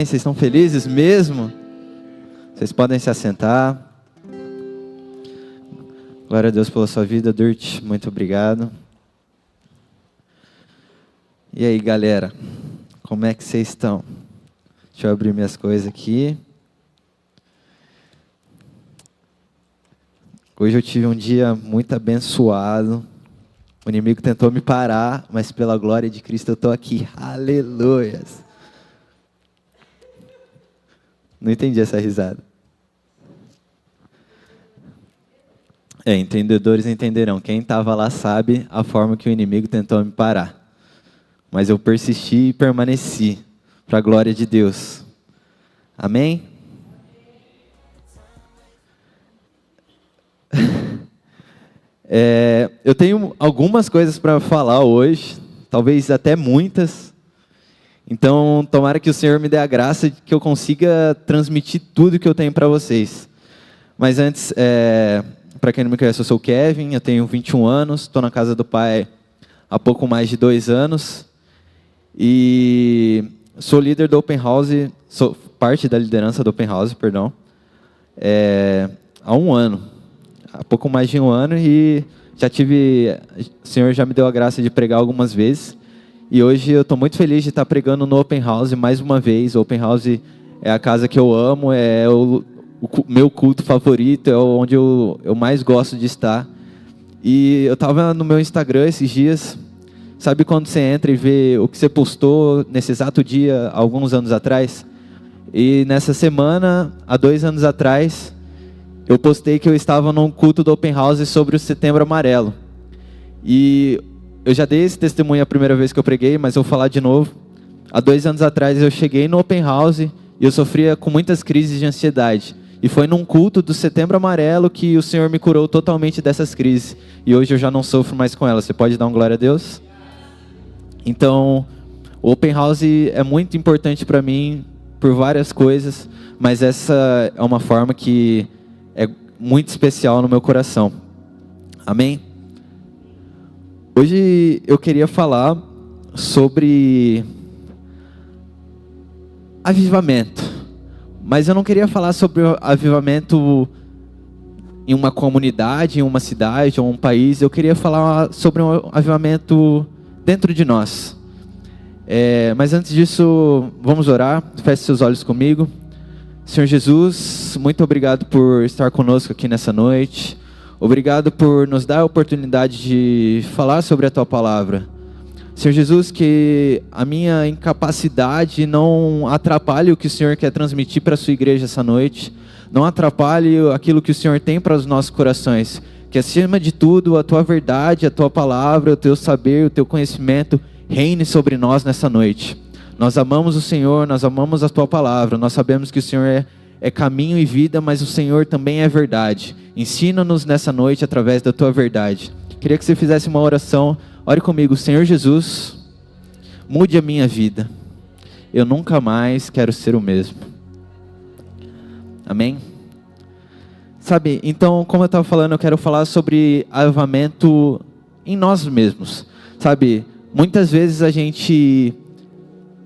Vocês estão felizes mesmo? Vocês podem se assentar. Glória a Deus pela sua vida, Durt. Muito obrigado. E aí, galera? Como é que vocês estão? Deixa eu abrir minhas coisas aqui. Hoje eu tive um dia muito abençoado. O inimigo tentou me parar, mas pela glória de Cristo eu estou aqui. Aleluias! Não entendi essa risada. Entendedores entenderão. Quem estava lá sabe a forma que o inimigo tentou me parar. Mas eu persisti e permaneci para a glória de Deus. Amém? Eu tenho algumas coisas para falar hoje, talvez até muitas. Então, tomara que o Senhor me dê a graça de que eu consiga transmitir tudo que eu tenho para vocês. Mas antes, para quem não me conhece, eu sou o Kevin, eu tenho 21 anos, estou na casa do Pai há pouco mais de 2 anos. E sou líder do Open House, sou parte da liderança do Open House, perdão, há 1 ano. Há pouco mais de 1 ano e o Senhor já me deu a graça de pregar algumas vezes. E hoje eu estou muito feliz de estar pregando no Open House mais uma vez. O Open House é a casa que eu amo, é o meu culto favorito, é onde eu mais gosto de estar. E eu estava no meu Instagram esses dias. Sabe quando você entra e vê o que você postou nesse exato dia, alguns anos atrás? E nessa semana, há 2 anos atrás, eu postei que eu estava num culto do Open House sobre o Setembro Amarelo. E eu já dei esse testemunho a primeira vez que eu preguei, mas eu vou falar de novo. Há 2 anos atrás eu cheguei no Open House e eu sofria com muitas crises de ansiedade. E foi num culto do Setembro Amarelo que o Senhor me curou totalmente dessas crises. E hoje eu já não sofro mais com elas. Você pode dar um glória a Deus? Então, o Open House é muito importante para mim por várias coisas, mas essa é uma forma que é muito especial no meu coração. Amém? Hoje eu queria falar sobre avivamento, mas eu não queria falar sobre avivamento em uma comunidade, em uma cidade ou um país. Eu queria falar sobre um avivamento dentro de nós. Mas antes disso, vamos orar. Feche seus olhos comigo. Senhor Jesus, muito obrigado por estar conosco aqui nessa noite. Obrigado por nos dar a oportunidade de falar sobre a Tua Palavra. Senhor Jesus, que a minha incapacidade não atrapalhe o que o Senhor quer transmitir para a Sua igreja essa noite. Não atrapalhe aquilo que o Senhor tem para os nossos corações. Que acima de tudo, a Tua verdade, a Tua Palavra, o Teu saber, o Teu conhecimento reine sobre nós nessa noite. Nós amamos o Senhor, nós amamos a Tua Palavra. Nós sabemos que o Senhor é caminho e vida, mas o Senhor também é verdade. Ensina-nos nessa noite através da Tua verdade. Queria que você fizesse uma oração. Ore comigo. Senhor Jesus, mude a minha vida. Eu nunca mais quero ser o mesmo. Amém? Sabe, então, como eu estava falando, eu quero falar sobre avivamento em nós mesmos. Sabe, muitas vezes a gente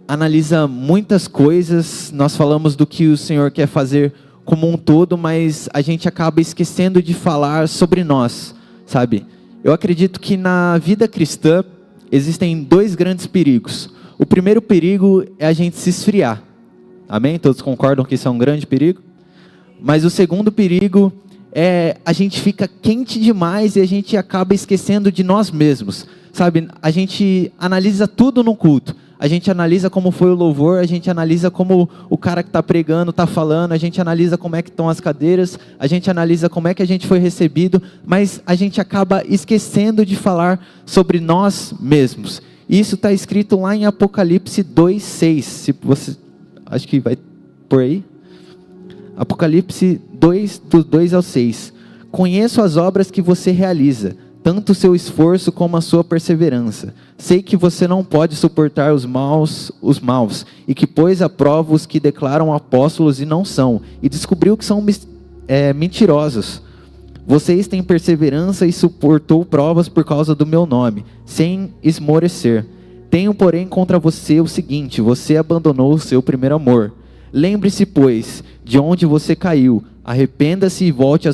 analisa muitas coisas, nós falamos do que o Senhor quer fazer como um todo, mas a gente acaba esquecendo de falar sobre nós, sabe? Eu acredito que na vida cristã existem 2 grandes perigos. O primeiro perigo é a gente se esfriar. Amém? Todos concordam que isso é um grande perigo? Mas o segundo perigo é a gente fica quente demais e a gente acaba esquecendo de nós mesmos. Sabe, a gente analisa tudo no culto. A gente analisa como foi o louvor, a gente analisa como o cara que está pregando está falando, a gente analisa como é que estão as cadeiras, a gente analisa como é que a gente foi recebido, mas a gente acaba esquecendo de falar sobre nós mesmos. Isso está escrito lá em Apocalipse 2:6. Se você, acho que vai por aí. Apocalipse 2, do 2 ao 6. Conheço as obras que você realiza, tanto o seu esforço como a sua perseverança. Sei que você não pode suportar os maus, e que pôs à prova os que declaram apóstolos e não são, e descobriu que são mentirosos. Vocês têm perseverança e suportou provas por causa do meu nome, sem esmorecer. Tenho, porém, contra você o seguinte: você abandonou o seu primeiro amor. Lembre-se, pois, de onde você caiu, arrependa-se e volte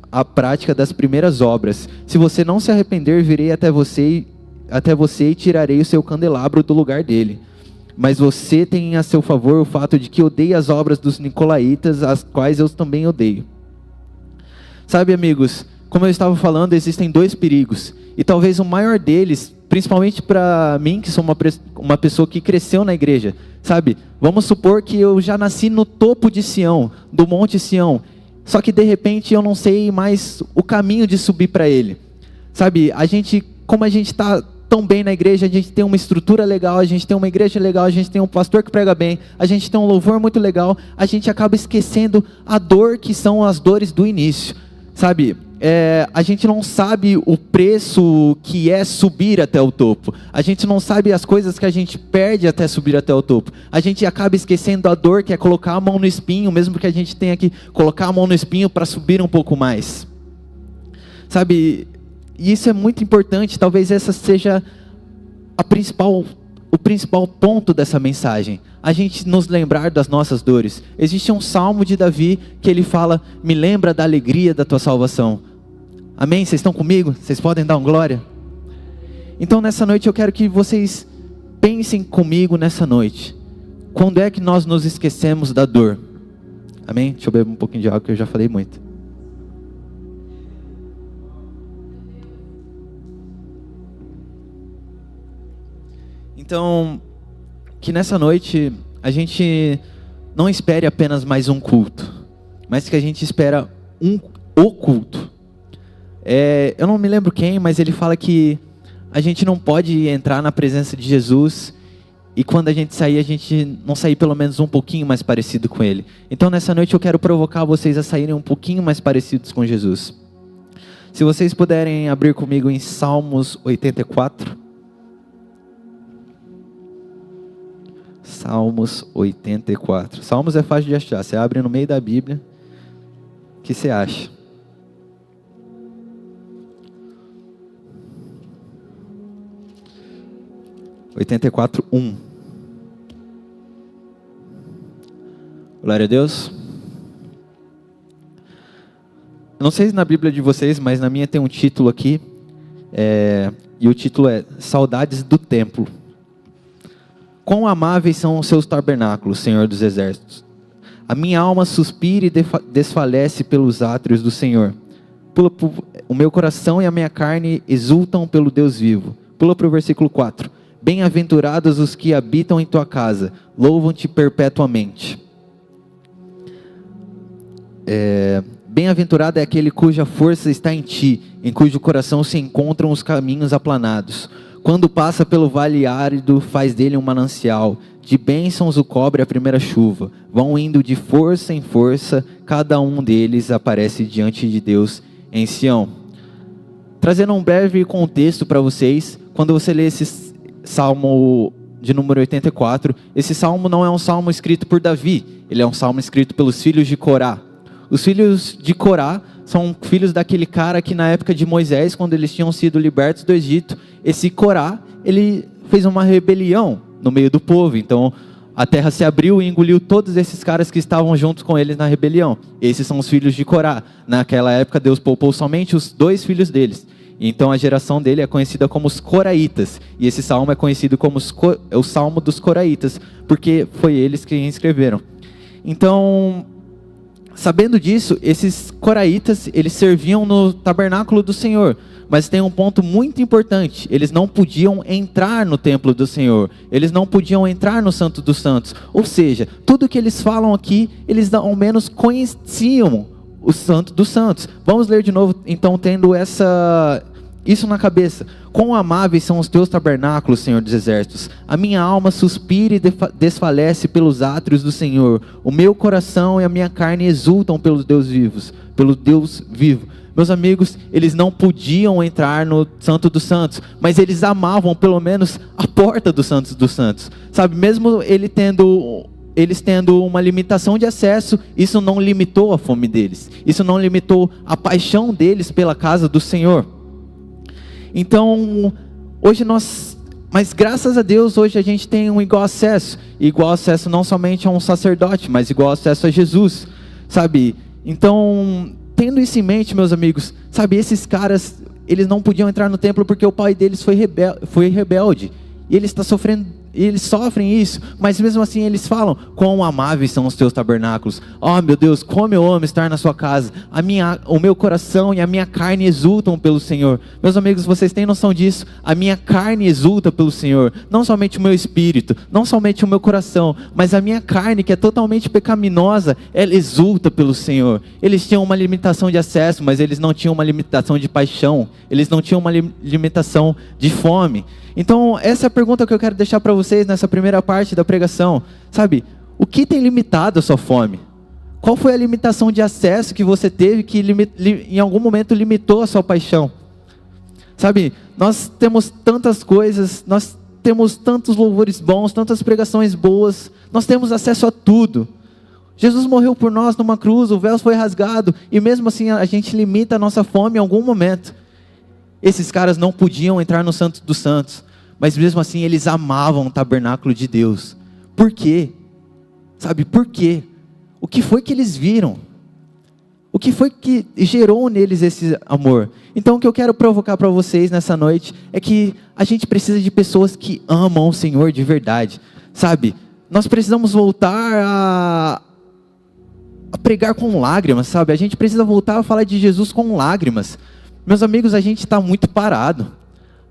à prática das primeiras obras. Se você não se arrepender, virei até você e tirarei o seu candelabro do lugar dele. Mas você tem a seu favor o fato de que odeia as obras dos nicolaítas, as quais eu também odeio. Sabe, amigos, como eu estava falando, existem dois perigos. E talvez o maior deles, principalmente para mim, que sou uma pessoa que cresceu na igreja. Sabe, vamos supor que eu já nasci no topo de Sião, do Monte Sião. Só que de repente eu não sei mais o caminho de subir para ele. Sabe, como a gente está tão bem na igreja, a gente tem uma estrutura legal, a gente tem uma igreja legal, a gente tem um pastor que prega bem, a gente tem um louvor muito legal, a gente acaba esquecendo a dor que são as dores do início, sabe? A gente não sabe o preço que é subir até o topo, a gente não sabe as coisas que a gente perde até subir até o topo, a gente acaba esquecendo a dor que é colocar a mão no espinho, mesmo que a gente tenha que colocar a mão no espinho para subir um pouco mais, sabe? E isso é muito importante, talvez essa seja o principal ponto dessa mensagem. A gente nos lembrar das nossas dores. Existe um salmo de Davi que ele fala, me lembra da alegria da tua salvação. Amém? Vocês estão comigo? Vocês podem dar um glória? Então nessa noite eu quero que vocês pensem comigo nessa noite. Quando é que nós nos esquecemos da dor? Amém? Deixa eu beber um pouquinho de água que eu já falei muito. Então, que nessa noite a gente não espere apenas mais um culto, mas que a gente espera o culto. Eu não me lembro quem, mas ele fala que a gente não pode entrar na presença de Jesus e quando a gente não sair pelo menos um pouquinho mais parecido com Ele. Então nessa noite eu quero provocar vocês a saírem um pouquinho mais parecidos com Jesus. Se vocês puderem abrir comigo em Salmos 84. Salmos 84. Salmos é fácil de achar. Você abre no meio da Bíblia. O que você acha? (84:1). Glória a Deus. Não sei se na Bíblia de vocês, mas na minha tem um título aqui. E o título é Saudades do Templo. Quão amáveis são os seus tabernáculos, Senhor dos Exércitos. A minha alma suspira e desfalece pelos átrios do Senhor. O meu coração e a minha carne exultam pelo Deus vivo. Pula para o versículo 4. Bem-aventurados os que habitam em tua casa, louvam-te perpetuamente. Bem-aventurado é aquele cuja força está em ti, em cujo coração se encontram os caminhos aplanados. Quando passa pelo vale árido, faz dele um manancial. De bênçãos o cobre a primeira chuva. Vão indo de força em força, cada um deles aparece diante de Deus em Sião. Trazendo um breve contexto para vocês, quando você lê esse salmo de número 84, esse salmo não é um salmo escrito por Davi, ele é um salmo escrito pelos filhos de Corá. Os filhos de Corá são filhos daquele cara que na época de Moisés, quando eles tinham sido libertos do Egito, esse Corá, ele fez uma rebelião no meio do povo. Então a terra se abriu e engoliu todos esses caras que estavam juntos com eles na rebelião. Esses são os filhos de Corá. Naquela época Deus poupou somente os 2 filhos deles. Então a geração dele é conhecida como os Coraitas. E esse salmo é conhecido como o Salmo dos Coraitas, porque foi eles quem escreveram. Então, sabendo disso, esses Coraitas, eles serviam no tabernáculo do Senhor. Mas tem um ponto muito importante, eles não podiam entrar no templo do Senhor, eles não podiam entrar no Santo dos Santos. Ou seja, tudo que eles falam aqui, eles ao menos conheciam o Santo dos Santos. Vamos ler de novo, então, tendo isso na cabeça. Quão amáveis são os teus tabernáculos, Senhor dos Exércitos. A minha alma suspira e desfalece pelos átrios do Senhor. O meu coração e a minha carne exultam pelo Deus vivo. Meus amigos, eles não podiam entrar no Santo dos Santos, mas eles amavam pelo menos a porta do Santo dos Santos. Sabe, mesmo eles tendo uma limitação de acesso, isso não limitou a fome deles. Isso não limitou a paixão deles pela casa do Senhor. Então, hoje nós Mas graças a Deus hoje a gente tem um igual acesso não somente a um sacerdote, mas igual acesso a Jesus, sabe? Então, tendo isso em mente, meus amigos, sabe, esses caras, eles não podiam entrar no templo porque o pai deles foi rebelde, e ele está sofrendo. Eles sofrem isso, mas mesmo assim eles falam: quão amáveis são os teus tabernáculos. Oh meu Deus, como eu amo estar na sua casa. O meu coração e a minha carne exultam pelo Senhor. Meus amigos, vocês têm noção disso? A minha carne exulta pelo Senhor. Não somente o meu espírito, não somente o meu coração, mas a minha carne, que é totalmente pecaminosa, ela exulta pelo Senhor. Eles tinham uma limitação de acesso, mas eles não tinham uma limitação de paixão. Eles não tinham uma limitação de fome. Então, essa é a pergunta que eu quero deixar para vocês nessa primeira parte da pregação. Sabe, o que tem limitado a sua fome? Qual foi a limitação de acesso que você teve que em algum momento limitou a sua paixão? Sabe, nós temos tantas coisas, nós temos tantos louvores bons, tantas pregações boas, nós temos acesso a tudo. Jesus morreu por nós numa cruz, o véu foi rasgado, e mesmo assim a gente limita a nossa fome em algum momento. Esses caras não podiam entrar no Santo dos Santos, mas mesmo assim eles amavam o tabernáculo de Deus. Por quê? Sabe, por quê? O que foi que eles viram? O que foi que gerou neles esse amor? Então o que eu quero provocar para vocês nessa noite é que a gente precisa de pessoas que amam o Senhor de verdade. Sabe, nós precisamos voltar a pregar com lágrimas, sabe? A gente precisa voltar a falar de Jesus com lágrimas. Meus amigos, a gente está muito parado.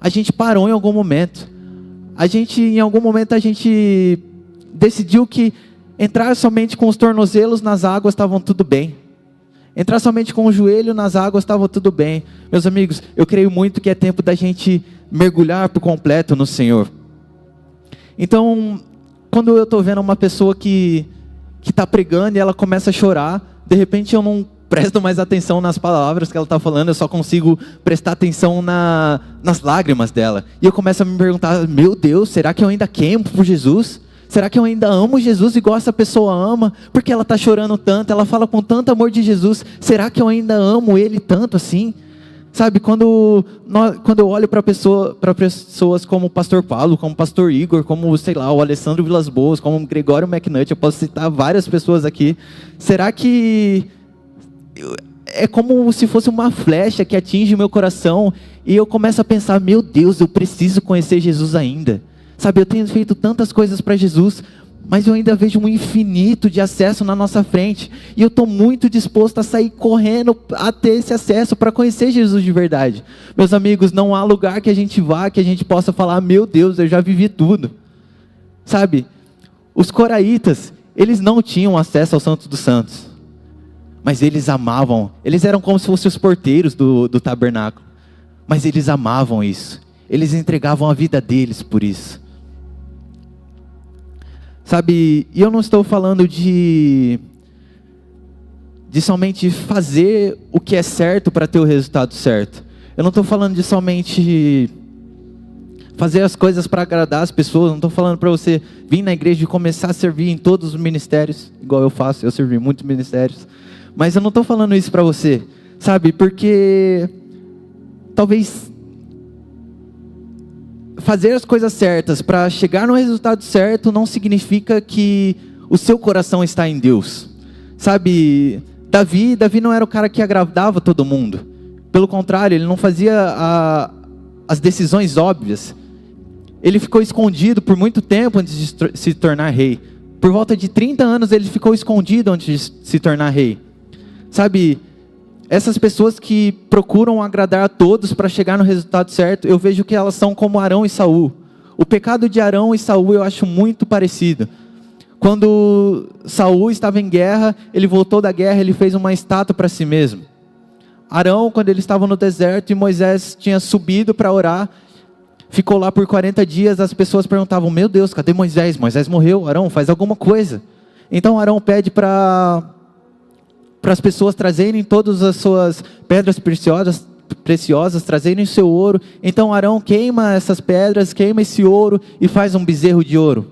A gente parou em algum momento. Em algum momento a gente decidiu que entrar somente com os tornozelos nas águas estavam tudo bem. Entrar somente com o joelho nas águas estava tudo bem. Meus amigos, eu creio muito que é tempo da gente mergulhar por completo no Senhor. Então, quando eu estou vendo uma pessoa que está pregando e ela começa a chorar, de repente eu não presto mais atenção nas palavras que ela está falando, eu só consigo prestar atenção nas lágrimas dela. E eu começo a me perguntar: meu Deus, será que eu ainda queimo por Jesus? Será que eu ainda amo Jesus igual essa pessoa ama? Porque ela está chorando tanto, ela fala com tanto amor de Jesus. Será que eu ainda amo Ele tanto assim? Sabe, quando eu olho para pessoas como o pastor Paulo, como o pastor Igor, como, sei lá, o Alessandro Vilas Boas, como o Gregório McNutt, eu posso citar várias pessoas aqui. Será que é como se fosse uma flecha que atinge o meu coração e eu começo a pensar: meu Deus, eu preciso conhecer Jesus ainda. Sabe, eu tenho feito tantas coisas para Jesus, mas eu ainda vejo um infinito de acesso na nossa frente, e eu estou muito disposto a sair correndo a ter esse acesso para conhecer Jesus de verdade. Meus amigos, não há lugar que a gente vá que a gente possa falar: meu Deus, eu já vivi tudo. Sabe, os coraitas, eles não tinham acesso ao Santo dos Santos, mas eles amavam, eles eram como se fossem os porteiros do tabernáculo, mas eles amavam isso, eles entregavam a vida deles por isso. Sabe, e eu não estou falando de somente fazer o que é certo para ter o resultado certo. Eu não estou falando de somente fazer as coisas para agradar as pessoas. Não estou falando para você vir na igreja e começar a servir em todos os ministérios, igual eu faço, eu servi em muitos ministérios. Mas eu não estou falando isso para você, sabe, porque talvez fazer as coisas certas para chegar no resultado certo não significa que o seu coração está em Deus. Sabe, Davi não era o cara que agradava todo mundo. Pelo contrário, ele não fazia as decisões óbvias. Ele ficou escondido por muito tempo antes de se tornar rei. Por volta de 30 anos ele ficou escondido antes de se tornar rei. Sabe, essas pessoas que procuram agradar a todos para chegar no resultado certo, eu vejo que elas são como Arão e Saul. O pecado de Arão e Saul eu acho muito parecido. Quando Saul estava em guerra, ele voltou da guerra, ele fez uma estátua para si mesmo. Arão, quando ele estava no deserto e Moisés tinha subido para orar, ficou lá por 40 dias, as pessoas perguntavam: meu Deus, cadê Moisés? Moisés morreu, Arão, faz alguma coisa. Então Arão pede para as pessoas trazerem todas as suas pedras preciosas, trazerem o seu ouro. Então Arão queima essas pedras, queima esse ouro e faz um bezerro de ouro.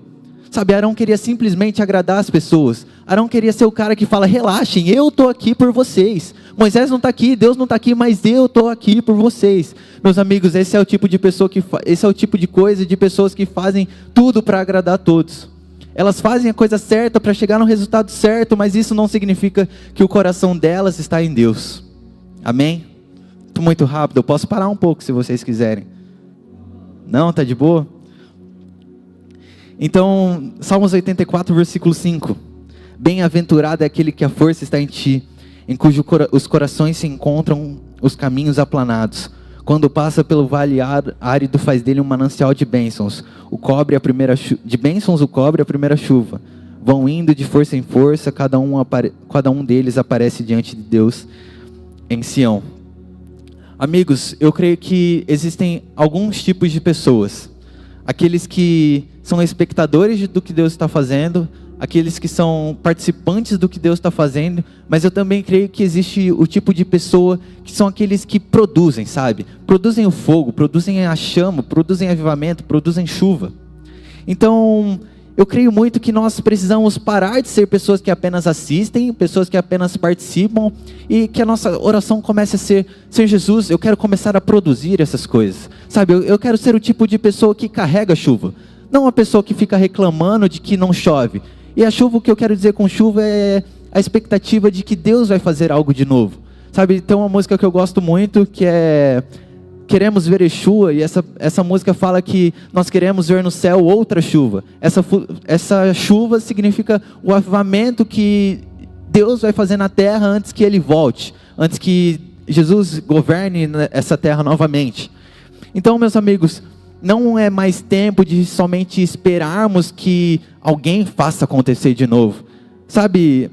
Sabe, Arão queria simplesmente agradar as pessoas. Arão queria ser o cara que fala, relaxem, eu estou aqui por vocês. Moisés não está aqui, Deus não está aqui, mas eu estou aqui por vocês. Meus amigos, esse é o tipo de pessoa esse é o tipo de coisa de pessoas que fazem tudo para agradar a todos. Elas fazem a coisa certa para chegar no resultado certo, mas isso não significa que o coração delas está em Deus. Amém? Estou muito rápido, eu posso parar um pouco se vocês quiserem. Não, tá de boa? Então, Salmos 84, versículo 5. Bem-aventurado é aquele que a força está em ti, em cujo os corações se encontram os caminhos aplanados. Quando passa pelo vale árido, faz dele um manancial de bênçãos. De bênçãos o cobre a primeira chuva. Vão indo de força em força, cada um deles aparece diante de Deus em Sião. Amigos, eu creio que existem alguns tipos de pessoas. Aqueles que são espectadores do que Deus está fazendo, aqueles que são participantes do que Deus está fazendo, mas eu também creio que existe o tipo de pessoa que são aqueles que produzem, sabe? Produzem o fogo, produzem a chama, produzem avivamento, produzem chuva. Então, eu creio muito que nós precisamos parar de ser pessoas que apenas assistem, pessoas que apenas participam, e que a nossa oração comece a ser, Senhor Jesus, eu quero começar a produzir essas coisas. Sabe, eu quero ser o tipo de pessoa que carrega a chuva, não uma pessoa que fica reclamando de que não chove. E a chuva, o que eu quero dizer com chuva é a expectativa de que Deus vai fazer algo de novo. Sabe, tem uma música que eu gosto muito, que é Queremos ver Yeshua, e essa música fala que nós queremos ver no céu outra chuva. Essa chuva significa o avivamento que Deus vai fazer na terra antes que Ele volte, antes que Jesus governe essa terra novamente. Então, meus amigos, não é mais tempo de somente esperarmos que alguém faça acontecer de novo. Sabe,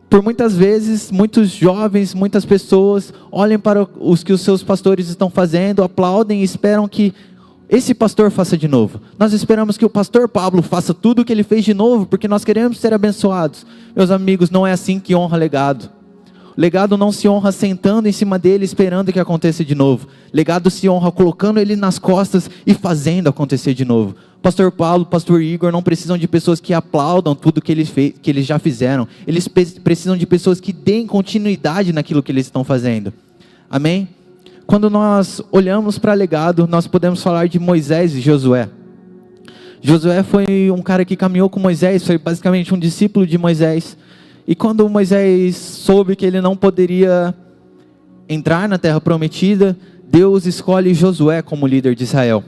por muitas vezes, muitos jovens, muitas pessoas olhem para os que os seus pastores estão fazendo, aplaudem e esperam que esse pastor faça de novo. Nós esperamos que o pastor Pablo faça tudo o que ele fez de novo, porque nós queremos ser abençoados. Meus amigos, não é assim que honra legado. Legado não se honra sentando em cima dele, esperando que aconteça de novo. Legado se honra colocando ele nas costas e fazendo acontecer de novo. Pastor Paulo, Pastor Igor não precisam de pessoas que aplaudam tudo que eles já fizeram. Eles precisam de pessoas que deem continuidade naquilo que eles estão fazendo. Amém? Quando nós olhamos para legado, nós podemos falar de Moisés e Josué. Josué foi um cara que caminhou com Moisés, foi basicamente um discípulo de Moisés. E quando Moisés soube que ele não poderia entrar na terra prometida, Deus escolhe Josué como líder de Israel.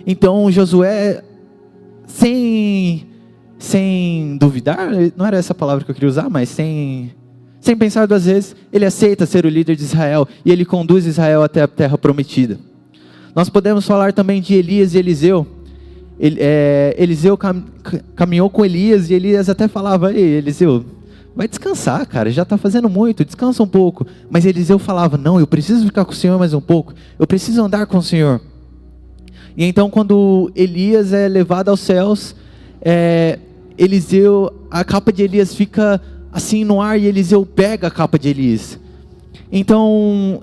Então Josué, sem duvidar, não era essa palavra que eu queria usar, mas sem pensar duas vezes, ele aceita ser o líder de Israel e ele conduz Israel até a terra prometida. Nós podemos falar também de Elias e Eliseu. Eliseu caminhou com Elias e Elias até falava: ei, Eliseu, vai descansar, cara, já está fazendo muito, descansa um pouco. Mas Eliseu falava: não, eu preciso ficar com o Senhor mais um pouco, eu preciso andar com o Senhor. E então quando Elias é levado aos céus, a capa de Elias fica assim no ar e Eliseu pega a capa de Elias. Então,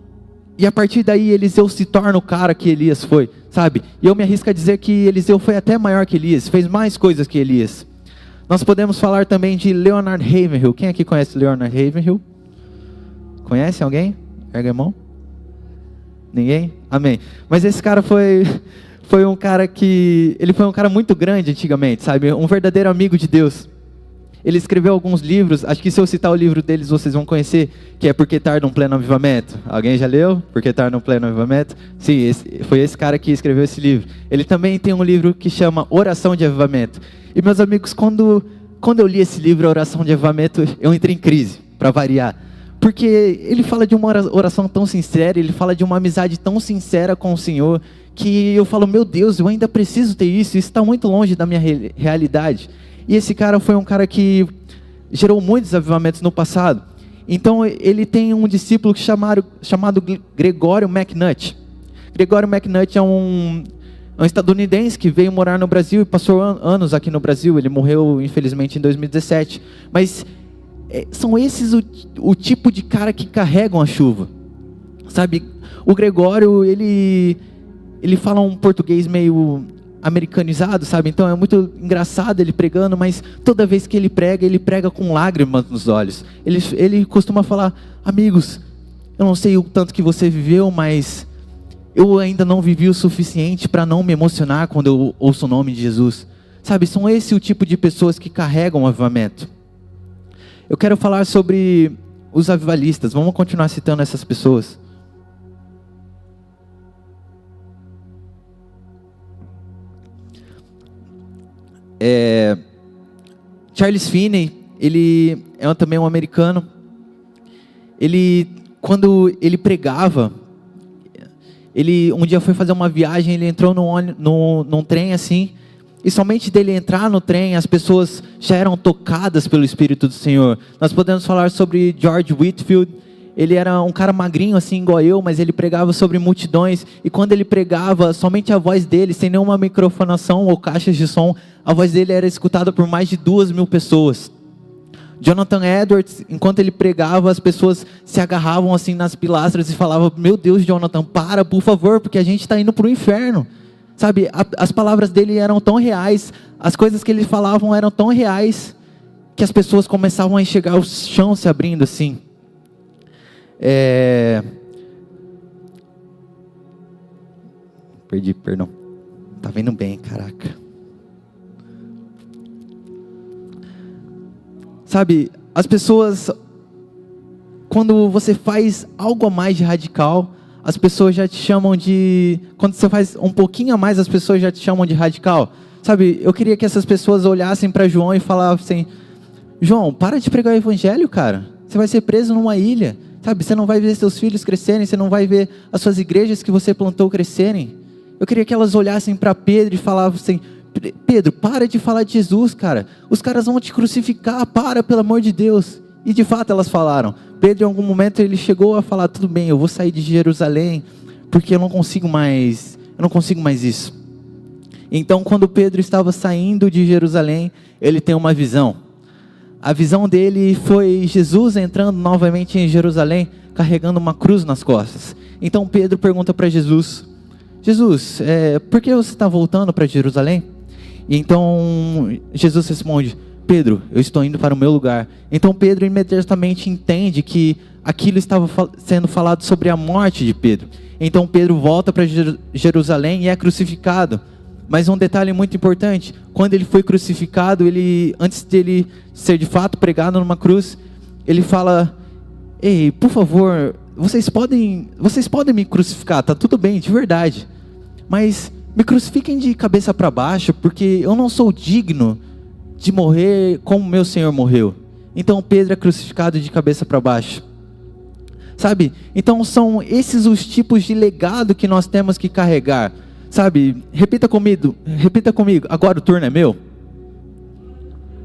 e a partir daí Eliseu se torna o cara que Elias foi, sabe? E eu me arrisco a dizer que Eliseu foi até maior que Elias, fez mais coisas que Elias. Nós podemos falar também de Leonard Ravenhill. Quem aqui conhece Leonard Ravenhill? Conhece alguém? Erga a mão. Ninguém? Amém. Mas esse cara foi um cara ele foi um cara muito grande antigamente, sabe? Um verdadeiro amigo de Deus. Ele escreveu alguns livros, acho que se eu citar o livro deles vocês vão conhecer, que é Por que Tarda um Pleno Avivamento. Alguém já leu? Por que Tarda um Pleno Avivamento? Sim, foi esse cara que escreveu esse livro. Ele também tem um livro que chama Oração de Avivamento. E meus amigos, quando eu li esse livro, Oração de Avivamento, eu entrei em crise, para variar. Porque ele fala de uma oração tão sincera, ele fala de uma amizade tão sincera com o Senhor, que eu falo, meu Deus, eu ainda preciso ter isso está muito longe da minha realidade. E esse cara foi um cara que gerou muitos avivamentos no passado. Então ele tem um discípulo chamado Gregório McNutt. Gregório McNutt é um estadunidense que veio morar no Brasil e passou anos aqui no Brasil. Ele morreu infelizmente em 2017. Mas são esses o tipo de cara que carregam a chuva. Sabe, o Gregório, ele fala um português meio americanizado, sabe? Então é muito engraçado ele pregando, mas toda vez que ele prega com lágrimas nos olhos. Ele costuma falar: amigos, eu não sei o tanto que você viveu, mas eu ainda não vivi o suficiente para não me emocionar quando eu ouço o nome de Jesus. Sabe, são esse o tipo de pessoas que carregam o avivamento. Eu quero falar sobre os avivalistas. Vamos continuar citando essas pessoas. Charles Finney, ele é também um americano. Quando ele pregava, ele um dia foi fazer uma viagem, ele entrou num trem assim, e somente dele entrar no trem, as pessoas já eram tocadas pelo Espírito do Senhor. Nós podemos falar sobre George Whitefield. Ele era um cara magrinho assim igual eu, mas ele pregava sobre multidões, e quando ele pregava, somente a voz dele, sem nenhuma microfonação ou caixas de som, a voz dele era escutada por mais de 2.000 pessoas. Jonathan Edwards, enquanto ele pregava, as pessoas se agarravam assim nas pilastras e falavam: meu Deus, Jonathan, para, por favor, porque a gente está indo para o inferno. Sabe, as palavras dele eram tão reais, as coisas que ele falava eram tão reais, que as pessoas começavam a enxergar o chão se abrindo assim. Perdão. Tá vendo bem, caraca. Sabe, as pessoas, quando você faz algo a mais de radical, as pessoas já te chamam de... Quando você faz um pouquinho a mais, as pessoas já te chamam de radical. Sabe, eu queria que essas pessoas olhassem para João e falassem: João, para de pregar o evangelho, cara. Você vai ser preso numa ilha. Sabe, você não vai ver seus filhos crescerem, você não vai ver as suas igrejas que você plantou crescerem. Eu queria que elas olhassem para Pedro e falassem: Pedro, para de falar de Jesus, cara. Os caras vão te crucificar, para, pelo amor de Deus. E de fato elas falaram. Pedro, em algum momento, ele chegou a falar: tudo bem, eu vou sair de Jerusalém, porque eu não consigo mais isso. Então, quando Pedro estava saindo de Jerusalém, ele tem uma visão. A visão dele foi Jesus entrando novamente em Jerusalém, carregando uma cruz nas costas. Então Pedro pergunta para Jesus: Jesus, por que você está voltando para Jerusalém? E então Jesus responde: Pedro, eu estou indo para o meu lugar. Então Pedro imediatamente entende que aquilo estava sendo falado sobre a morte de Pedro. Então Pedro volta para Jerusalém e é crucificado. Mas um detalhe muito importante: quando ele foi crucificado, antes dele ser de fato pregado numa cruz, ele fala: ei, por favor, vocês podem me crucificar, tá tudo bem, de verdade, mas me crucifiquem de cabeça para baixo, porque eu não sou digno de morrer como meu Senhor morreu. Então Pedro é crucificado de cabeça para baixo. Sabe? Então são esses os tipos de legado que nós temos que carregar. Sabe? Repita comigo. Agora o turno é meu.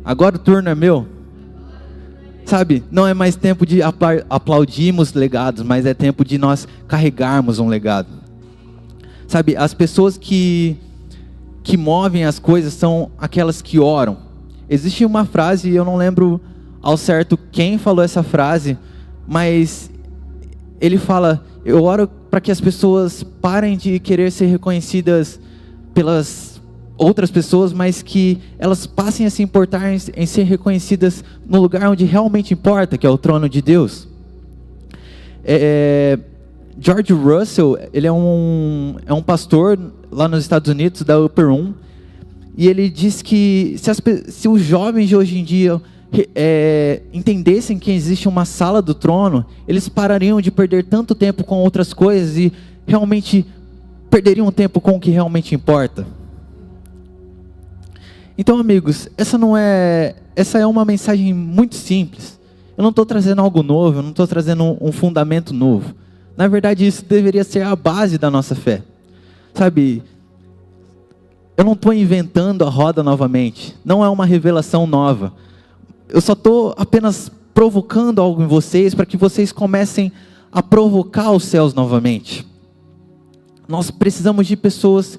Agora o turno é meu. Sabe? Não é mais tempo de aplaudirmos legados, mas é tempo de nós carregarmos um legado. Sabe? As pessoas que movem as coisas são aquelas que oram. Existe uma frase, eu não lembro ao certo quem falou essa frase, mas ele fala: eu oro para que as pessoas parem de querer ser reconhecidas pelas outras pessoas, mas que elas passem a se importar em ser reconhecidas no lugar onde realmente importa, que é o trono de Deus. George Russell, ele é um pastor lá nos Estados Unidos, da Upper Room, e ele diz que se os jovens de hoje em dia entendessem que existe uma sala do trono, eles parariam de perder tanto tempo com outras coisas e realmente perderiam tempo com o que realmente importa. Então, amigos, essa é uma mensagem muito simples. Eu não estou trazendo algo novo, eu não estou trazendo um fundamento novo. Na verdade, isso deveria ser a base da nossa fé. Sabe, eu não estou inventando a roda novamente, não é uma revelação nova. Eu só estou apenas provocando algo em vocês, para que vocês comecem a provocar os céus novamente. Nós precisamos de pessoas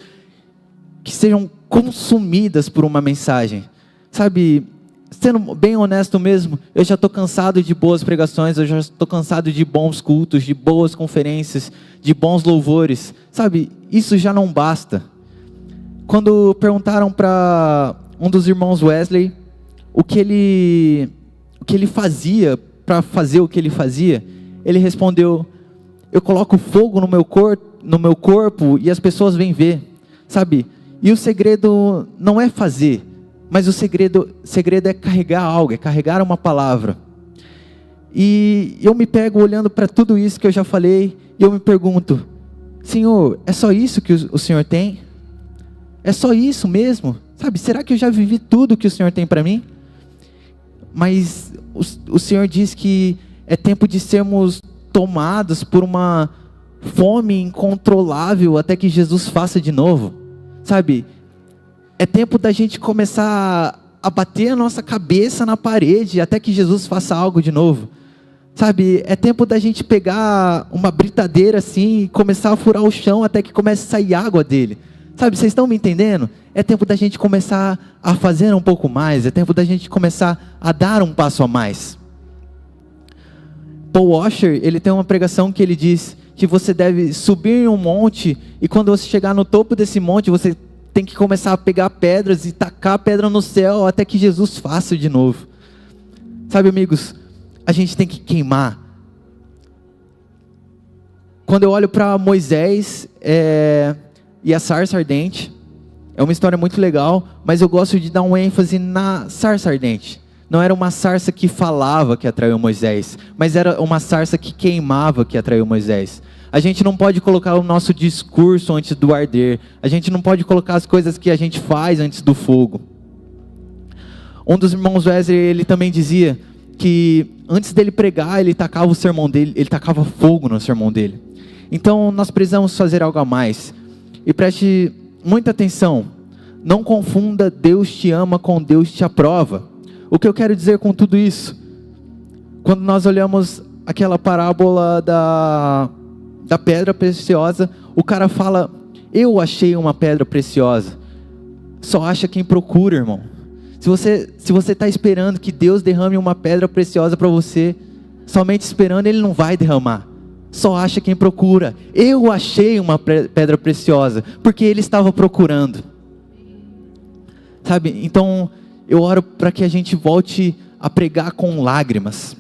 que sejam consumidas por uma mensagem. Sabe, sendo bem honesto mesmo, eu já estou cansado de boas pregações, eu já estou cansado de bons cultos, de boas conferências, de bons louvores. Sabe, isso já não basta. quando perguntaram para um dos irmãos Wesley o que ele fazia para fazer o que ele fazia, ele respondeu: eu coloco fogo no meu corpo e as pessoas vêm ver, sabe? E o segredo não é fazer, mas o segredo é carregar algo, é carregar uma palavra. E eu me pego olhando para tudo isso que eu já falei, e eu me pergunto: Senhor, é só isso que o Senhor tem? É só isso mesmo? Sabe, será que eu já vivi tudo que o Senhor tem para mim? Mas o Senhor diz que é tempo de sermos tomados por uma fome incontrolável até que Jesus faça de novo. Sabe, é tempo da gente começar a bater a nossa cabeça na parede até que Jesus faça algo de novo. Sabe, é tempo da gente pegar uma britadeira assim e começar a furar o chão até que comece a sair água dele. Sabe, vocês estão me entendendo? É tempo da gente começar a fazer um pouco mais, é tempo da gente começar a dar um passo a mais. Paul Washer, ele tem uma pregação que ele diz que você deve subir em um monte, e quando você chegar no topo desse monte, você tem que começar a pegar pedras e tacar a pedra no céu até que Jesus faça de novo. Sabe, amigos, a gente tem que queimar. Quando eu olho para Moisés e a sarça ardente, é uma história muito legal, mas eu gosto de dar um ênfase na sarça ardente. Não era uma sarça que falava que atraiu Moisés, mas era uma sarça que queimava que atraiu Moisés. A gente não pode colocar o nosso discurso antes do arder. A gente não pode colocar as coisas que a gente faz antes do fogo. Um dos irmãos Wesley, ele também dizia que antes dele pregar, ele tacava o sermão dele, ele tacava fogo no sermão dele. Então nós precisamos fazer algo a mais. E preste muita atenção. Não confunda Deus te ama com Deus te aprova. O que eu quero dizer com tudo isso? Quando nós olhamos aquela parábola da pedra preciosa, o cara fala: eu achei uma pedra preciosa. Só acha quem procura, irmão. Se você está esperando que Deus derrame uma pedra preciosa para você, somente esperando, Ele não vai derramar. Só acha quem procura. Eu achei uma pedra preciosa, porque Ele estava procurando. Sabe, então eu oro para que a gente volte a pregar com lágrimas.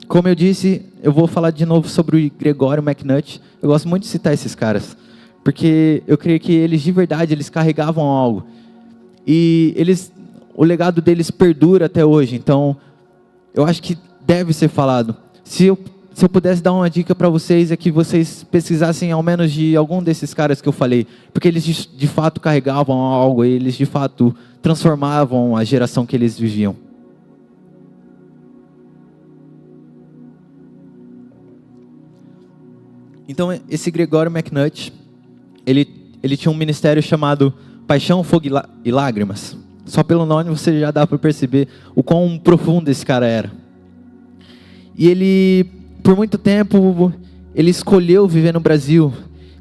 Como eu disse, eu vou falar de novo sobre o Gregório McNutt. Eu gosto muito de citar esses caras, porque eu creio que eles de verdade, eles carregavam algo. E o legado deles perdura até hoje. Então, eu acho que deve ser falado. Se eu pudesse dar uma dica para vocês, é que vocês pesquisassem ao menos de algum desses caras que eu falei, porque eles de fato carregavam algo, eles de fato transformavam a geração que eles viviam. Então, esse Gregório McNutt, ele tinha um ministério chamado Paixão, Fogo e Lágrimas. Só pelo nome você já dá para perceber o quão profundo esse cara era. E ele, por muito tempo, ele escolheu viver no Brasil.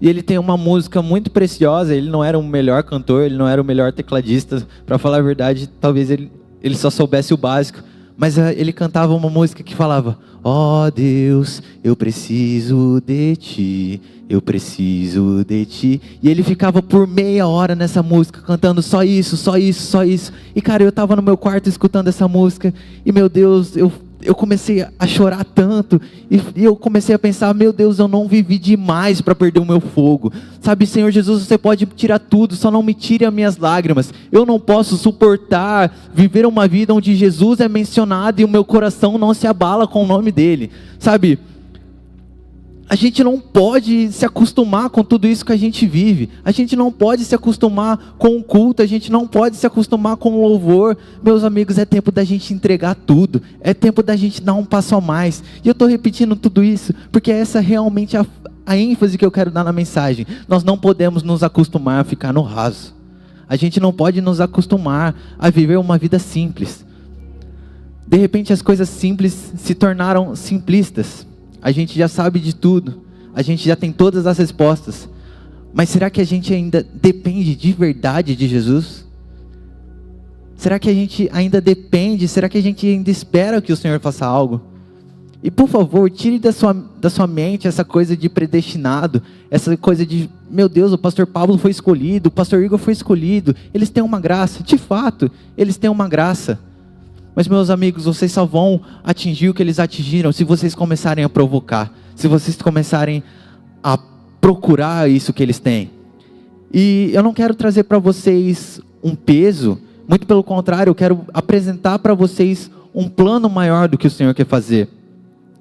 E ele tem uma música muito preciosa. Ele não era o melhor cantor, ele não era o melhor tecladista. Para falar a verdade, talvez ele só soubesse o básico. Mas ele cantava uma música que falava: ó Deus, eu preciso de Ti, eu preciso de Ti. E ele ficava por meia hora nessa música, cantando só isso, só isso, só isso. E cara, eu estava no meu quarto escutando essa música, e meu Deus, eu comecei a chorar tanto, e eu comecei a pensar: meu Deus, eu não vivi demais para perder o meu fogo. Sabe, Senhor Jesus, você pode tirar tudo, só não me tire as minhas lágrimas. Eu não posso suportar viver uma vida onde Jesus é mencionado e o meu coração não se abala com o nome dele. Sabe, a gente não pode se acostumar com tudo isso que a gente vive. A gente não pode se acostumar com o culto. A gente não pode se acostumar com o louvor. Meus amigos, é tempo da gente entregar tudo. É tempo da gente dar um passo a mais. E eu estou repetindo tudo isso porque essa é realmente a ênfase que eu quero dar na mensagem. Nós não podemos nos acostumar a ficar no raso. A gente não pode nos acostumar a viver uma vida simples. De repente as coisas simples se tornaram simplistas. A gente já sabe de tudo, a gente já tem todas as respostas, mas será que a gente ainda depende de verdade de Jesus? Será que a gente ainda depende? Será que a gente ainda espera que o Senhor faça algo? E por favor, tire da sua mente essa coisa de predestinado, essa coisa de meu Deus, o pastor Pablo foi escolhido, o pastor Igor foi escolhido, eles têm uma graça. De fato, eles têm uma graça. Mas, meus amigos, vocês só vão atingir o que eles atingiram se vocês começarem a provocar, se vocês começarem a procurar isso que eles têm. E eu não quero trazer para vocês um peso, muito pelo contrário, eu quero apresentar para vocês um plano maior do que o Senhor quer fazer.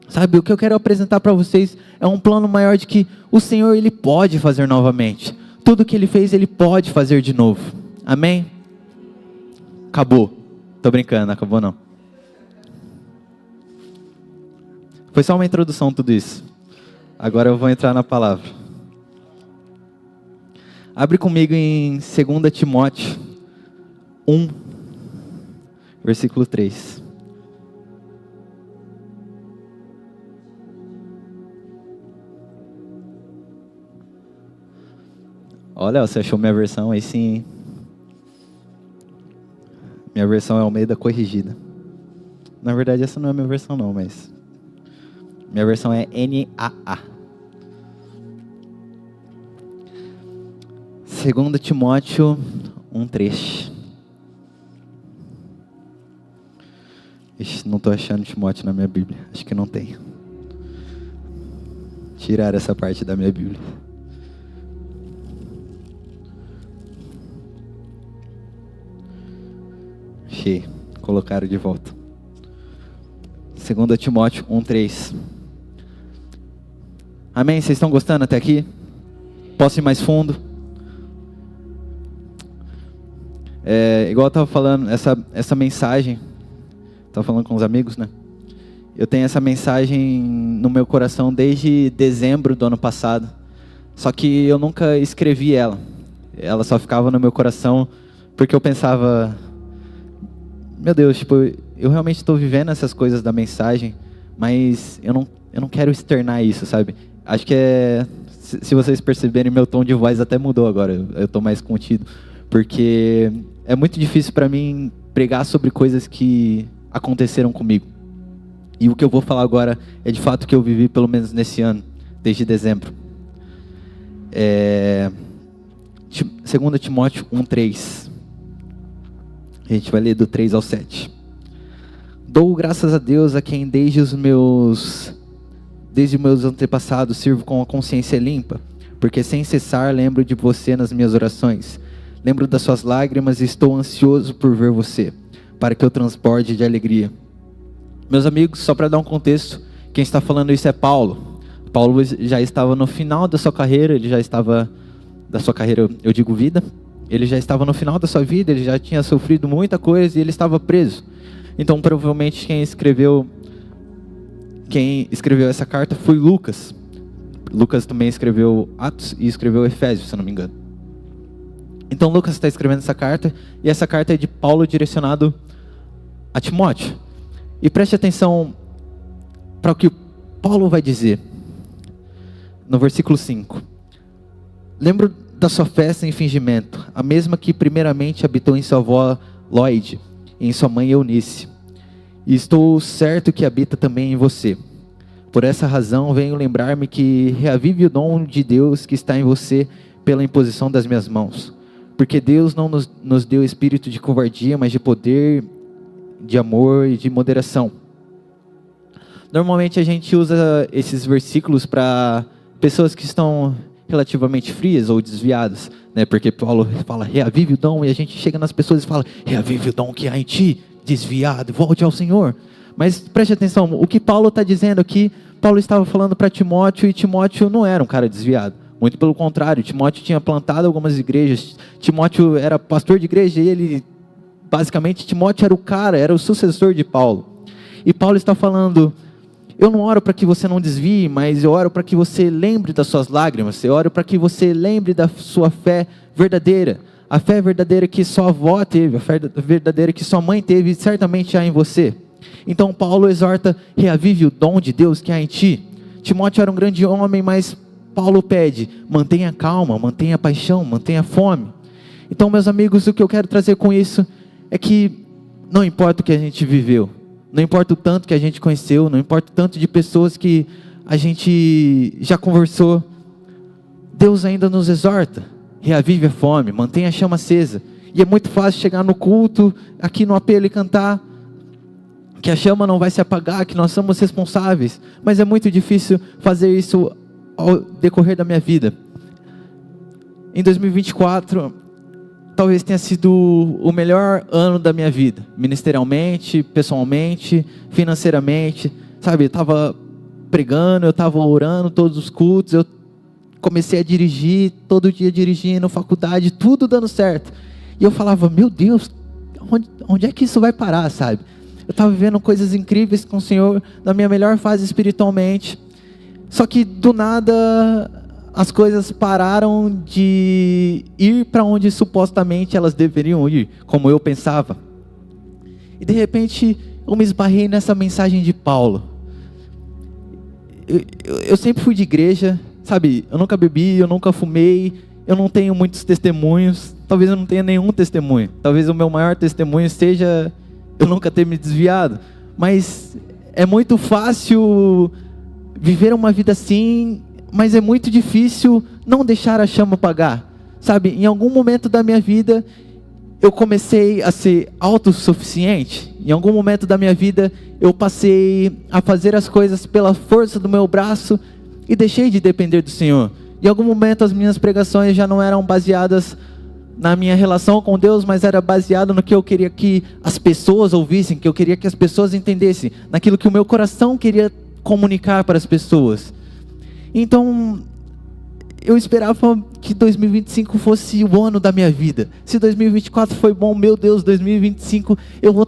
Sabe, o que eu quero apresentar para vocês é um plano maior de que o Senhor, Ele pode fazer novamente. Tudo que Ele fez, Ele pode fazer de novo. Amém? Acabou. Tô brincando, não acabou não. Foi só uma introdução tudo isso. Agora eu vou entrar na palavra. Abre comigo em 2 Timóteo 1, versículo 3. Olha, você achou minha versão aí sim, hein? Minha versão é Almeida corrigida. Na verdade, essa não é a minha versão não, mas... minha versão é NAA. 2 Timóteo 1:3. Ixi, não estou achando Timóteo na minha Bíblia. Acho que não tem. Tirar essa parte da minha Bíblia. Achei. Colocaram de volta. 2 Timóteo 1:3. Amém? Vocês estão gostando até aqui? Posso ir mais fundo? Igual eu estava falando, essa mensagem, estava falando com os amigos, né? Eu tenho essa mensagem no meu coração desde dezembro do ano passado. Só que eu nunca escrevi ela. Ela só ficava no meu coração porque eu pensava... meu Deus, tipo, eu realmente estou vivendo essas coisas da mensagem, mas eu não quero externar isso, sabe? Acho que se vocês perceberem, meu tom de voz até mudou agora, eu estou mais contido, porque é muito difícil para mim pregar sobre coisas que aconteceram comigo. E o que eu vou falar agora é de fato que eu vivi pelo menos nesse ano, desde dezembro. 2 Timóteo 1:3. A gente vai ler do 3 ao 7. Dou graças a Deus a quem desde os meus antepassados sirvo com a consciência limpa, porque sem cessar lembro de você nas minhas orações. Lembro das suas lágrimas e estou ansioso por ver você, para que eu transborde de alegria. Meus amigos, só para dar um contexto, quem está falando isso é Paulo. Paulo já estava no final da sua carreira, eu digo vida. Ele já estava no final da sua vida, ele já tinha sofrido muita coisa e ele estava preso. Então, provavelmente, quem escreveu essa carta foi Lucas. Lucas também escreveu Atos e escreveu Efésios, se eu não me engano. Então, Lucas está escrevendo essa carta, e essa carta é de Paulo direcionado a Timóteo. E preste atenção para o que Paulo vai dizer no versículo 5. Lembro da sua fé sem fingimento, a mesma que primeiramente habitou em sua avó Lóide e em sua mãe Eunice. E estou certo que habita também em você. Por essa razão venho lembrar-me que reavive o dom de Deus que está em você pela imposição das minhas mãos. Porque Deus não nos deu espírito de covardia, mas de poder, de amor e de moderação. Normalmente a gente usa esses versículos para pessoas que estão relativamente frias ou desviadas, né? Porque Paulo fala, reavive o dom, e a gente chega nas pessoas e fala, reavive o dom que há em ti, desviado, volte ao Senhor. Mas preste atenção, o que Paulo está dizendo aqui, Paulo estava falando para Timóteo, e Timóteo não era um cara desviado. Muito pelo contrário, Timóteo tinha plantado algumas igrejas, Timóteo era pastor de igreja, e ele, basicamente, Timóteo era o cara, era o sucessor de Paulo. E Paulo está falando, eu não oro para que você não desvie, mas eu oro para que você lembre das suas lágrimas, eu oro para que você lembre da sua fé verdadeira. A fé verdadeira que sua avó teve, a fé verdadeira que sua mãe teve, certamente há em você. Então Paulo exorta, reavive o dom de Deus que há em ti. Timóteo era um grande homem, mas Paulo pede, mantenha calma, mantenha paixão, mantenha fome. Então, meus amigos, o que eu quero trazer com isso é que não importa o que a gente viveu, não importa o tanto que a gente conheceu, não importa o tanto de pessoas que a gente já conversou, Deus ainda nos exorta: reavive a fome, mantenha a chama acesa. E é muito fácil chegar no culto, aqui no apelo e cantar que a chama não vai se apagar, que nós somos responsáveis. Mas é muito difícil fazer isso ao decorrer da minha vida. Em 2024, talvez tenha sido o melhor ano da minha vida, ministerialmente, pessoalmente, financeiramente. Sabe, eu estava pregando, eu estava orando todos os cultos, eu comecei a dirigir, todo dia dirigindo, faculdade, tudo dando certo. E eu falava: meu Deus, onde é que isso vai parar, sabe? Eu estava vivendo coisas incríveis com o Senhor, na minha melhor fase espiritualmente. Só que do nada as coisas pararam de ir para onde supostamente elas deveriam ir, como eu pensava. E de repente eu me esbarrei nessa mensagem de Paulo. Eu sempre fui de igreja, sabe? Eu nunca bebi, eu nunca fumei, eu não tenho muitos testemunhos. Talvez eu não tenha nenhum testemunho. Talvez o meu maior testemunho seja eu nunca ter me desviado. Mas é muito fácil viver uma vida assim, mas é muito difícil não deixar a chama apagar. Sabe, em algum momento da minha vida, eu comecei a ser autossuficiente. Em algum momento da minha vida, eu passei a fazer as coisas pela força do meu braço e deixei de depender do Senhor. Em algum momento, as minhas pregações já não eram baseadas na minha relação com Deus, mas era baseado no que eu queria que as pessoas ouvissem, que eu queria que as pessoas entendessem, naquilo que o meu coração queria comunicar para as pessoas. Então, eu esperava que 2025 fosse o ano da minha vida. Se 2024 foi bom, meu Deus, 2025 eu vou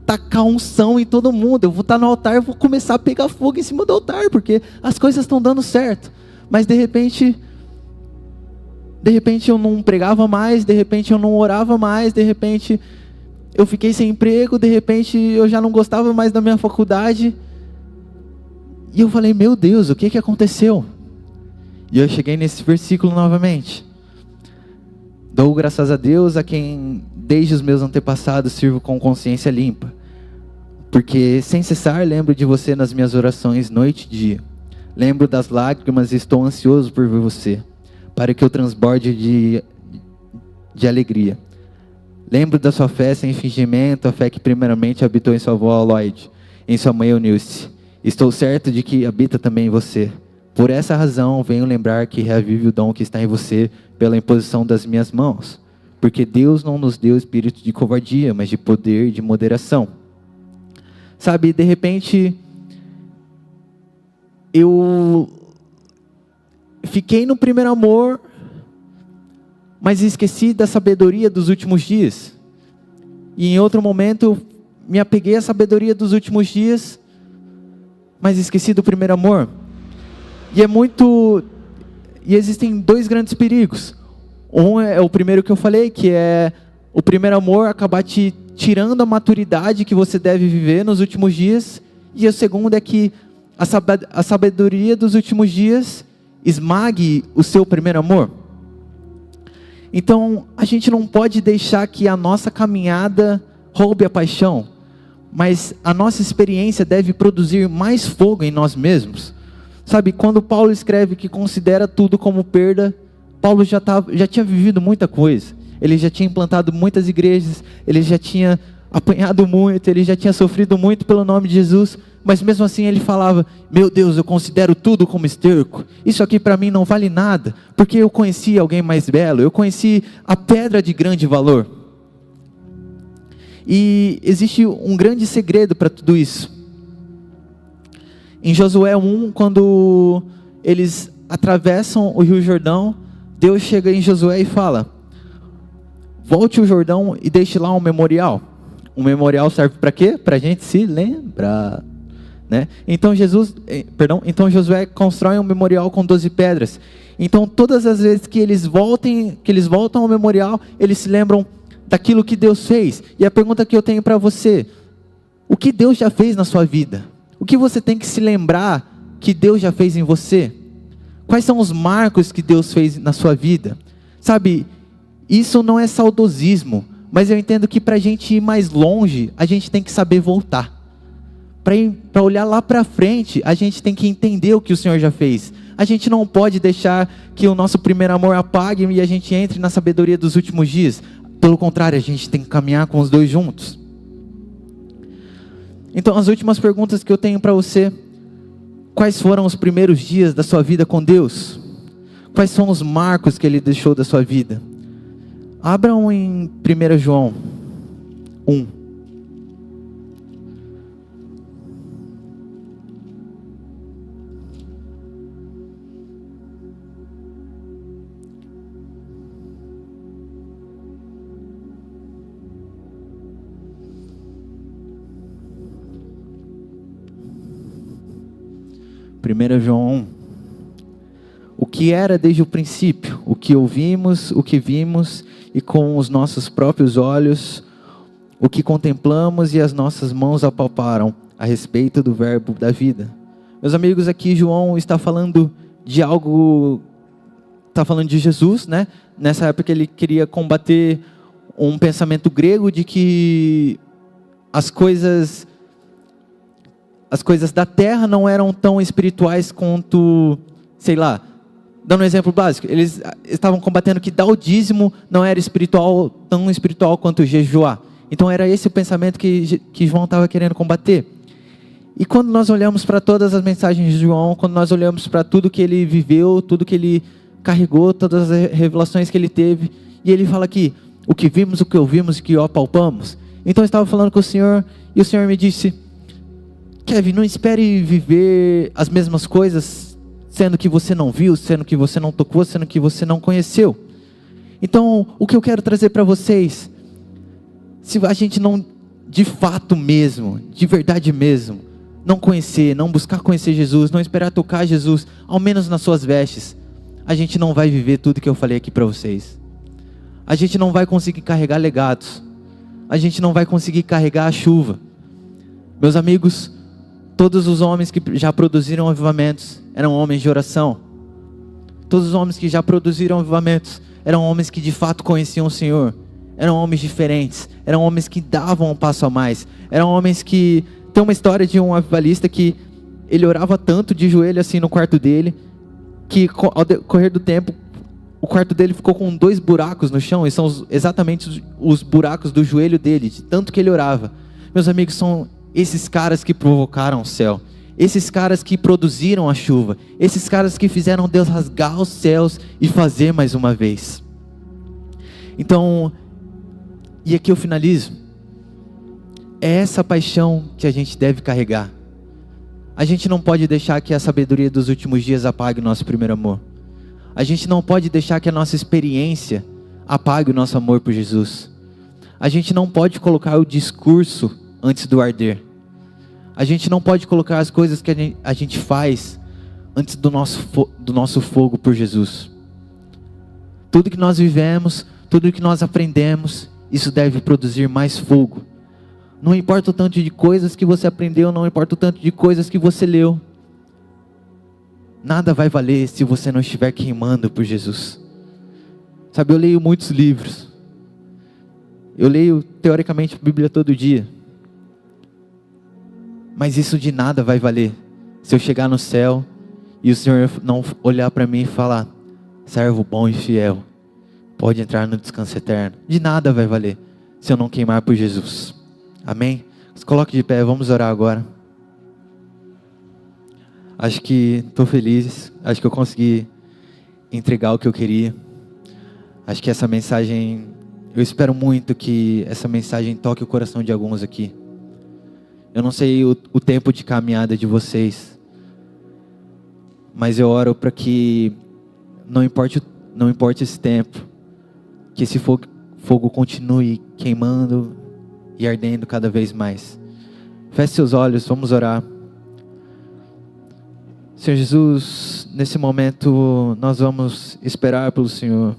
tacar unção em todo mundo, eu vou estar no altar, eu vou começar a pegar fogo em cima do altar, porque as coisas estão dando certo. Mas de repente eu não pregava mais, de repente eu não orava mais, de repente eu fiquei sem emprego, de repente eu já não gostava mais da minha faculdade. E eu falei: meu Deus, o que aconteceu? E eu cheguei nesse versículo novamente. Dou graças a Deus, a quem desde os meus antepassados sirvo com consciência limpa, porque sem cessar lembro de você nas minhas orações noite e dia. Lembro das lágrimas e estou ansioso por ver você, para que eu transborde de alegria. Lembro da sua fé sem fingimento, a fé que primeiramente habitou em sua avó Lloyd, em sua mãe Eunice. Estou certo de que habita também em você. Por essa razão, venho lembrar que reavive o dom que está em você pela imposição das minhas mãos. Porque Deus não nos deu espírito de covardia, mas de poder e de moderação. Sabe, de repente, eu fiquei no primeiro amor, mas esqueci da sabedoria dos últimos dias. E em outro momento, eu me apeguei à sabedoria dos últimos dias, mas esqueci do primeiro amor. E existem dois grandes perigos. Um é o primeiro que eu falei, que é o primeiro amor acabar te tirando a maturidade que você deve viver nos últimos dias. E o segundo é que a sabedoria dos últimos dias esmague o seu primeiro amor. Então, a gente não pode deixar que a nossa caminhada roube a paixão, mas a nossa experiência deve produzir mais fogo em nós mesmos. Sabe, quando Paulo escreve que considera tudo como perda, Paulo já tinha vivido muita coisa. Ele já tinha implantado muitas igrejas, ele já tinha apanhado muito, ele já tinha sofrido muito pelo nome de Jesus, mas mesmo assim ele falava: meu Deus, eu considero tudo como esterco. Isso aqui para mim não vale nada, porque eu conheci alguém mais belo, eu conheci a pedra de grande valor. E existe um grande segredo para tudo isso. Em Josué 1, quando eles atravessam o Rio Jordão, Deus chega em Josué e fala: volte o Jordão e deixe lá um memorial. Um memorial serve para quê? Para a gente se lembrar, né? Então Josué constrói um memorial com 12 pedras. Então todas as vezes que eles voltam ao memorial, eles se lembram daquilo que Deus fez. E a pergunta que eu tenho para você: o que Deus já fez na sua vida? O que você tem que se lembrar que Deus já fez em você? Quais são os marcos que Deus fez na sua vida? Sabe, isso não é saudosismo, mas eu entendo que para a gente ir mais longe, a gente tem que saber voltar. Para olhar lá para frente, a gente tem que entender o que o Senhor já fez. A gente não pode deixar que o nosso primeiro amor apague e a gente entre na sabedoria dos últimos dias. Pelo contrário, a gente tem que caminhar com os dois juntos. Então, as últimas perguntas que eu tenho para você: quais foram os primeiros dias da sua vida com Deus? Quais são os marcos que Ele deixou da sua vida? Abram em 1 João 1. Primeiro João 1. O que era desde o princípio, o que ouvimos, o que vimos, e com os nossos próprios olhos, o que contemplamos e as nossas mãos apalparam a respeito do verbo da vida. Meus amigos, aqui João está falando de algo, está falando de Jesus, né? Nessa época ele queria combater um pensamento grego de que as coisas da terra não eram tão espirituais quanto, sei lá, dando um exemplo básico, eles estavam combatendo que dar o dízimo não era espiritual, tão espiritual quanto jejuar. Então era esse o pensamento que João estava querendo combater. E quando nós olhamos para todas as mensagens de João, quando nós olhamos para tudo que ele viveu, tudo que ele carregou, todas as revelações que ele teve, e ele fala aqui, o que vimos, o que ouvimos, o que apalpamos. Então eu estava falando com o Senhor, e o Senhor me disse: Kevin, não espere viver as mesmas coisas, sendo que você não viu, sendo que você não tocou, sendo que você não conheceu. Então, o que eu quero trazer para vocês, se a gente não, de fato mesmo, de verdade mesmo, não conhecer, não buscar conhecer Jesus, não esperar tocar Jesus, ao menos nas suas vestes, a gente não vai viver tudo que eu falei aqui para vocês. A gente não vai conseguir carregar legados. A gente não vai conseguir carregar a chuva. Meus amigos, todos os homens que já produziram avivamentos eram homens de oração. Todos os homens que já produziram avivamentos eram homens que de fato conheciam o Senhor. Eram homens diferentes. Eram homens que davam um passo a mais. Eram homens que... Tem uma história de um avivalista que ele orava tanto de joelho assim no quarto dele, que ao decorrer do tempo, o quarto dele ficou com 2 buracos no chão, e são exatamente os buracos do joelho dele, de tanto que ele orava. Meus amigos, são esses caras que provocaram o céu, esses caras que produziram a chuva, esses caras que fizeram Deus rasgar os céus e fazer mais uma vez. Então, e aqui eu finalizo, é essa paixão que a gente deve carregar. A gente não pode deixar que a sabedoria dos últimos dias apague o nosso primeiro amor. A gente não pode deixar que a nossa experiência apague o nosso amor por Jesus. A gente não pode colocar o discurso antes do arder. A gente não pode colocar as coisas que a gente faz antes do nosso fogo por Jesus. Tudo que nós vivemos, tudo que nós aprendemos, isso deve produzir mais fogo. Não importa o tanto de coisas que você aprendeu, não importa o tanto de coisas que você leu. Nada vai valer se você não estiver queimando por Jesus. Sabe, eu leio muitos livros. Eu leio, teoricamente, a Bíblia todo dia. Mas isso de nada vai valer se eu chegar no céu e o Senhor não olhar para mim e falar: servo bom e fiel, pode entrar no descanso eterno. De nada vai valer se eu não queimar por Jesus. Amém? Se coloque de pé, vamos orar agora. Acho que estou feliz, acho que eu consegui entregar o que eu queria. Acho que essa mensagem, eu espero muito que essa mensagem toque o coração de alguns aqui. Eu não sei o tempo de caminhada de vocês, mas eu oro para que não importe esse tempo, que esse fogo continue queimando e ardendo cada vez mais. Feche seus olhos, vamos orar. Senhor Jesus, nesse momento nós vamos esperar pelo Senhor.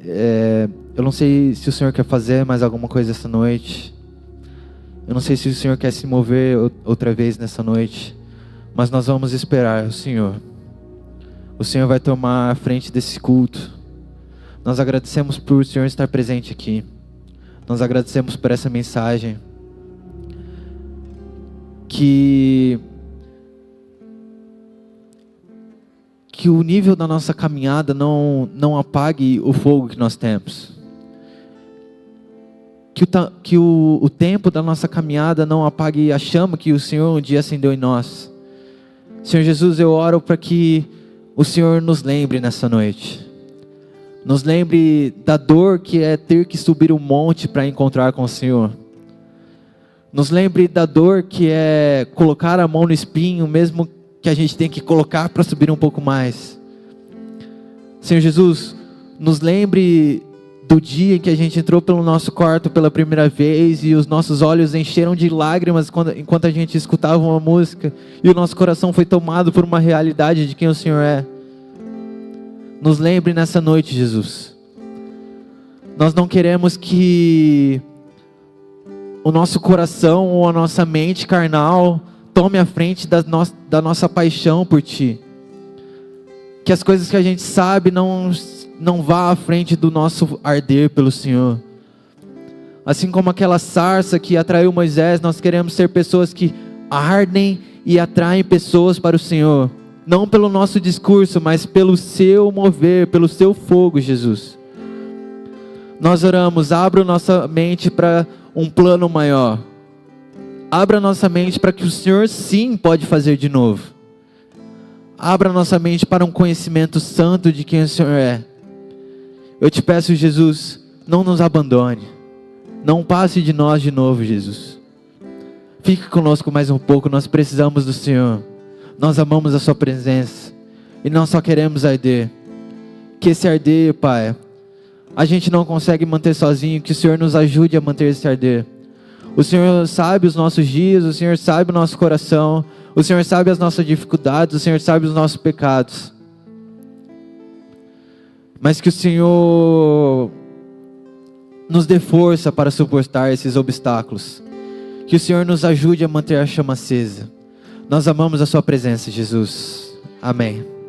Eu não sei se o Senhor quer fazer mais alguma coisa essa noite. Eu não sei se o Senhor quer se mover outra vez nessa noite. Mas nós vamos esperar o Senhor. O Senhor vai tomar a frente desse culto. Nós agradecemos por o Senhor estar presente aqui. Nós agradecemos por essa mensagem. Que que o nível da nossa caminhada não apague o fogo que nós temos. Que o tempo da nossa caminhada não apague a chama que o Senhor um dia acendeu em nós. Senhor Jesus, eu oro para que o Senhor nos lembre nessa noite. Nos lembre da dor que é ter que subir um monte para encontrar com o Senhor. Nos lembre da dor que é colocar a mão no espinho, mesmo que a gente tenha que colocar para subir um pouco mais. Senhor Jesus, nos lembre do dia em que a gente entrou pelo nosso quarto pela primeira vez e os nossos olhos encheram de lágrimas enquanto a gente escutava uma música e o nosso coração foi tomado por uma realidade de quem o Senhor é. Nos lembre nessa noite, Jesus. Nós não queremos que o nosso coração ou a nossa mente carnal tome a frente da nossa paixão por Ti. Que as coisas que a gente sabe não vá à frente do nosso arder pelo Senhor. Assim como aquela sarça que atraiu Moisés, nós queremos ser pessoas que ardem e atraem pessoas para o Senhor. Não pelo nosso discurso, mas pelo Seu mover, pelo Seu fogo, Jesus. Nós oramos, abra nossa mente para um plano maior. Abra nossa mente para que o Senhor sim pode fazer de novo. Abra nossa mente para um conhecimento santo de quem o Senhor é. Eu te peço, Jesus, não nos abandone. Não passe de nós de novo, Jesus. Fique conosco mais um pouco, nós precisamos do Senhor. Nós amamos a Sua presença. E nós só queremos arder. Que esse arder, Pai, a gente não consegue manter sozinho. Que o Senhor nos ajude a manter esse arder. O Senhor sabe os nossos dias, o Senhor sabe o nosso coração. O Senhor sabe as nossas dificuldades, o Senhor sabe os nossos pecados. Mas que o Senhor nos dê força para suportar esses obstáculos. Que o Senhor nos ajude a manter a chama acesa. Nós amamos a Sua presença, Jesus. Amém.